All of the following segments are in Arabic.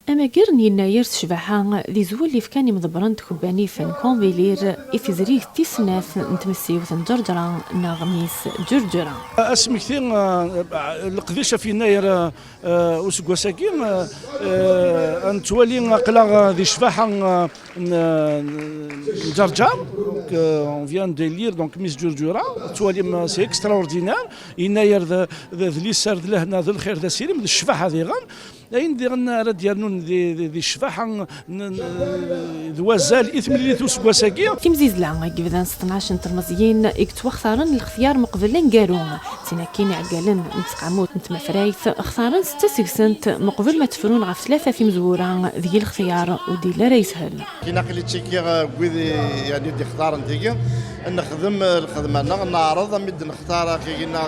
أماكر يناير تشبعها ذي زول اللي فكاني مضبران تكباني فن كونفيلير إفزريك تيسناف نتمسيو ثنجرجرا ناغميس جرجرا اسمي كثير القديشه في يناير وسكوا ساكين نتولي قلا ذي شفاحه جرجر اون فيان دي لير دونك ميس جرجرا تولي سي اكسترا اوردينار يناير ذا لي سارد لهنا ذا الخير ذا سيري من الشفاحه ذي غن اين دي غن راه ديالنا ذي الشفاحه ذوازال اثم اللي توسكوا ساكين تيمزيز لا كيفدان 16 ترمزيين اكتوا خسارن الاختيار مقبلين كارون تيناكين عقالن نتقاموت نتمفرايث خسارن 6 مقبل ما تفرون غف 3 في مزوره ذي الاختيار ودي لا يسهل كي ناقل تشيكي كويدي يعني دي اختار نتيجه نخدم الخدمه نعرض مد نختار كينا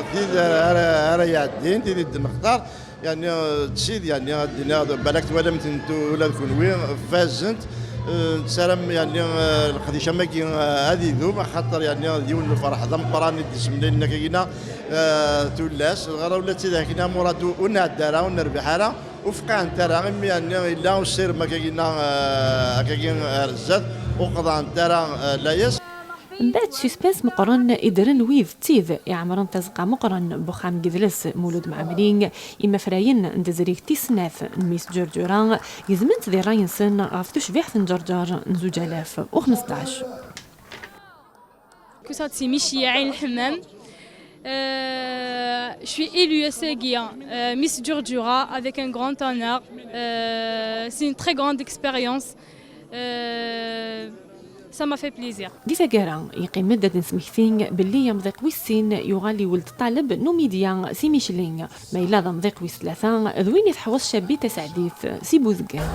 راه يعدين دي نختار يعني تسيد يعني الدنيا بالك ولا متنتو ولا تكون وين فازنت سلام يعني القديشه ماكي هذه ذوب خاطر يعني ديون الفرح ضم قراني ديسمنا كاينا تولاس غير ولات ذاك مراد ونعدارا ونربحها وفقع ترى يعني الا وسير ما كاين رزات وقضى ترى لا يس من بعد سسبانس مقرن إدرن ويف تيذ يعمرن تزقى مقرن بخام جذلس مولود معمرين إما فراين ندزريك تيسناف نميس جرجران يزمنت ذي راينسن غفتوش بيحث جرجر نزوج 2015 كنت سيميشي عين الحمام. Je suis élue Miss Jurdura avec un grand honneur. C'est une très grande expérience. Ça m'a fait plaisir. دي فقرة يقيم مدة نسمحتين باللي يمضيق ويسين يغالي ولد طالب نوميديا سي ميشلين ما إلا ذا مضيق ويس 3 ذوين يتحوص شابي تسعديث سي بوزقان